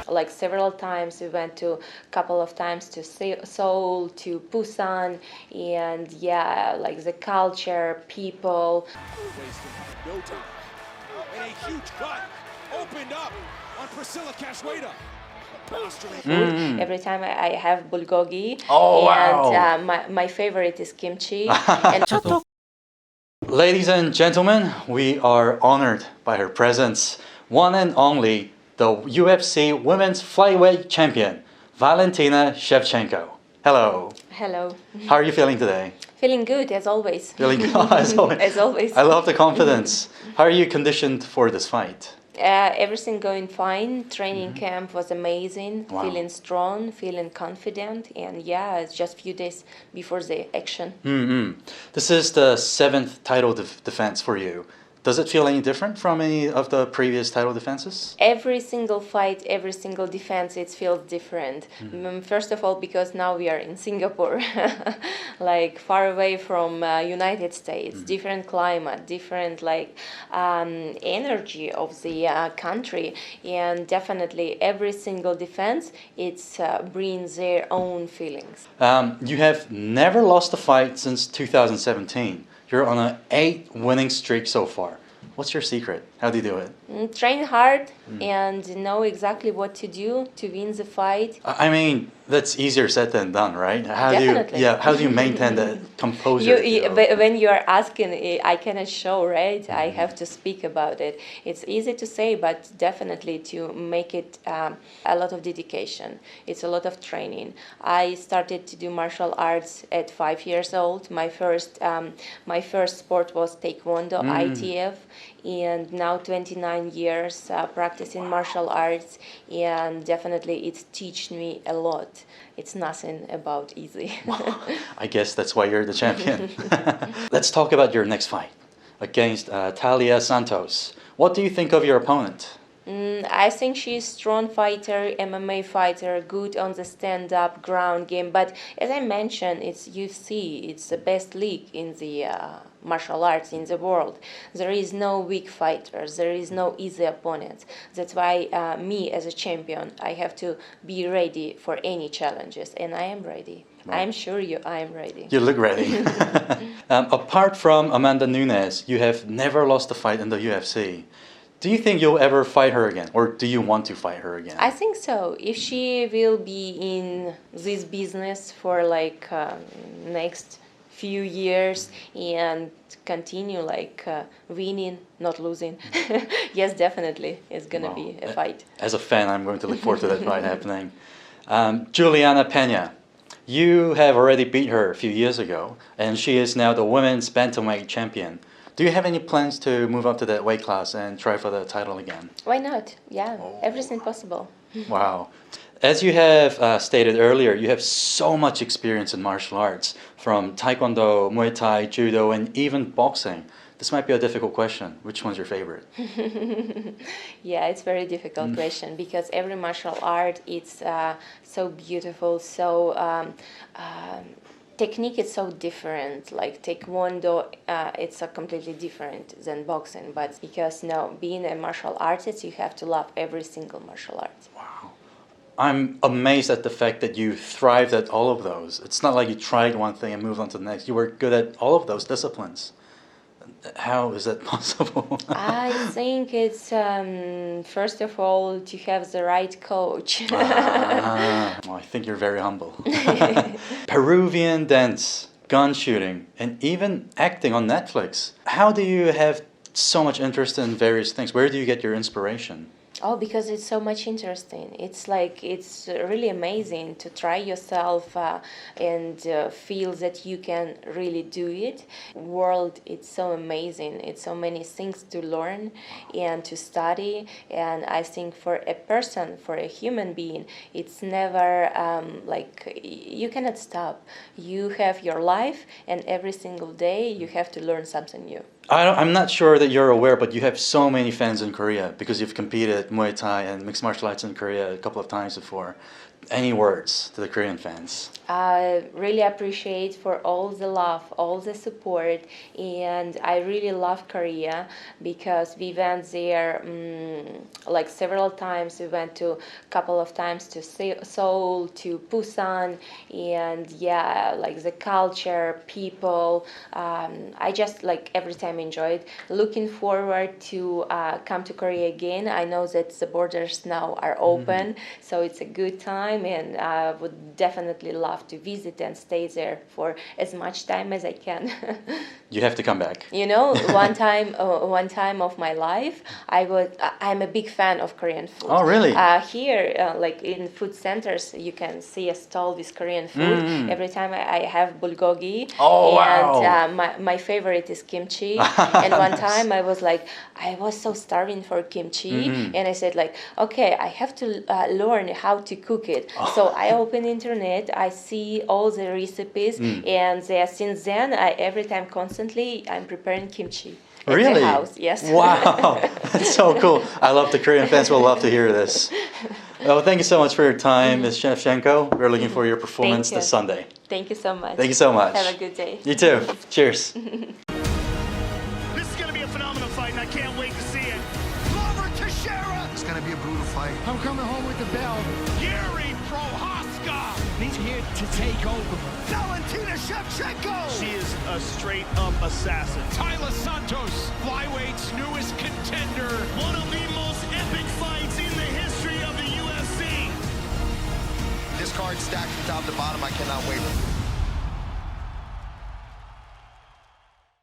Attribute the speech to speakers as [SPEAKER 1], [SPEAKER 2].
[SPEAKER 1] Like several times, we went to a couple of times to Seoul, to Busan, and yeah, like the culture, people.
[SPEAKER 2] Wasting no time. And a huge cut opened up on Priscilla Cachueta.
[SPEAKER 1] Every time I have bulgogi,
[SPEAKER 3] Oh,
[SPEAKER 1] and
[SPEAKER 3] wow.
[SPEAKER 1] my favorite is kimchi. And
[SPEAKER 3] Ladies and gentlemen, we are honored by her presence. One and only, the UFC Women's Flyweight Champion, Valentina Shevchenko. Hello.
[SPEAKER 1] hello,
[SPEAKER 3] How are you feeling today?
[SPEAKER 1] feeling good as always.
[SPEAKER 3] Feeling good as always.
[SPEAKER 1] As always.
[SPEAKER 3] I love the confidence. How are you conditioned for this fight?
[SPEAKER 1] Everything going fine. Training camp was amazing.
[SPEAKER 3] Wow.
[SPEAKER 1] Feeling strong, feeling confident, and yeah, it's just few days before the action.
[SPEAKER 3] This is the seventh title defense for you. Does it feel any different from any of the previous title defenses?
[SPEAKER 1] Every single fight, every single defense, it feels different. First of all, because now we are in Singapore, like far away from United States, different climate, different energy of the country, and definitely every single defense, it brings their own feelings.
[SPEAKER 3] You have never lost a fight since 2017. You're on an 8 winning streak so far. What's your secret? How do you do it?
[SPEAKER 1] Train hard and know exactly what to do to win the fight.
[SPEAKER 3] I mean, that's easier said than done, right? How
[SPEAKER 1] Definitely.
[SPEAKER 3] how do you maintain the composure?
[SPEAKER 1] When you are asking, I cannot show, right? I have to speak about it. It's easy to say, but definitely to make it a lot of dedication. It's a lot of training. I started to do martial arts at 5 years old. My first sport was Taekwondo, ITF, and now 29 years practicing martial arts, and definitely it's teached me a lot. It's nothing about easy.
[SPEAKER 3] I guess that's why you're the champion. Let's talk about your next fight against Talia Santos. What do you think of your opponent?
[SPEAKER 1] I think she's strong fighter, MMA fighter, good on the stand-up ground game. But as I mentioned, it's UFC. It's the best league in the martial arts in the world. There is no weak fighters. There is no easy opponents. That's why me as a champion, I have to be ready for any challenges, and I am ready.
[SPEAKER 3] Wow.
[SPEAKER 1] I'm sure I am ready.
[SPEAKER 3] You look ready. Apart from Amanda Nunes, you have never lost a fight in the UFC. Do you think you'll ever fight her again, or do you want to fight her again?
[SPEAKER 1] I think so. If she will be in this business for next few years and continue winning, not losing, yes, definitely, it's gonna be a fight.
[SPEAKER 3] As a fan, I'm going to look forward to that fight happening. Juliana Pena, you have already beat her a few years ago, and she is now the women's bantamweight champion. Do you have any plans to move up to that weight class and try for the title again?
[SPEAKER 1] Why not? Yeah, everything possible.
[SPEAKER 3] Wow. As you have stated earlier, you have so much experience in martial arts, from Taekwondo, Muay Thai, Judo, and even boxing. This might be a difficult question. Which one's your favorite?
[SPEAKER 1] Yeah, it's a very difficult question because every martial art is so beautiful, so technique is so different. Like Taekwondo, it's completely different than boxing. But because being a martial artist, you have to love every single martial art.
[SPEAKER 3] Wow. I'm amazed at the fact that you thrived at all of those. It's not like you tried one thing and moved on to the next. You were good at all of those disciplines. How is that possible?
[SPEAKER 1] I think it's first of all to have the right coach.
[SPEAKER 3] Well, I think you're very humble. Peruvian dance, gun shooting, and even acting on Netflix. How do you have so much interest in various things? Where do you get your inspiration?
[SPEAKER 1] Oh, because it's so much interesting. It's really amazing to try yourself and feel that you can really do it. World, it's so amazing. It's so many things to learn and to study. And I think for a person, for a human being, it's never you cannot stop. You have your life, and every single day you have to learn something new.
[SPEAKER 3] I'm not sure that you're aware, but you have so many fans in Korea because you've competed Muay Thai and mixed martial arts in Korea a couple of times before. Any words to the Korean fans?
[SPEAKER 1] I really appreciate for all the love, all the support, and I really love Korea because we went there like several times. We went to a couple of times to Seoul, to Busan, and yeah, like the culture, people. I just like every time enjoyed. Looking forward to come to Korea again. I know that the borders now are open, so it's a good time, and I would definitely love to visit and stay there for as much time as I can.
[SPEAKER 3] You have to come back.
[SPEAKER 1] You know, one time of my life, I'm a big fan of Korean food.
[SPEAKER 3] Oh, really?
[SPEAKER 1] Here, like in food centers, you can see a stall with Korean food. Every time I have bulgogi.
[SPEAKER 3] Oh,
[SPEAKER 1] and
[SPEAKER 3] wow.
[SPEAKER 1] my favorite is kimchi. And one
[SPEAKER 3] Nice.
[SPEAKER 1] time I was like, I was so starving for kimchi, and I said like, okay, I have to learn how to cook it. So I open internet, I see all the recipes, and since then, every time constantly I'm preparing kimchi. At
[SPEAKER 3] Really?
[SPEAKER 1] the house, yes.
[SPEAKER 3] Wow, that's so cool. I love the Korean fans will love to hear this. Well, thank you so much for your time, Ms. Shevchenko. We're looking for your performance
[SPEAKER 1] you.
[SPEAKER 3] this Sunday.
[SPEAKER 1] Thank you so much.
[SPEAKER 3] Thank you so much.
[SPEAKER 1] Have a good day.
[SPEAKER 3] You too. Cheers.
[SPEAKER 4] This is going to be a phenomenal fight, and I can't wait to see it.
[SPEAKER 2] Glover Teixeira.
[SPEAKER 5] It's gonna be a brutal fight.
[SPEAKER 6] I'm coming home with the belt.
[SPEAKER 2] Yuri Prohaska.
[SPEAKER 6] He's here to take over.
[SPEAKER 2] Valentina Shevchenko.
[SPEAKER 4] She is a straight-up assassin.
[SPEAKER 2] Tyler Santos, flyweight's newest contender.
[SPEAKER 4] One of the most epic fights in the history of the UFC.
[SPEAKER 5] This card stacked from top to bottom. I cannot wait.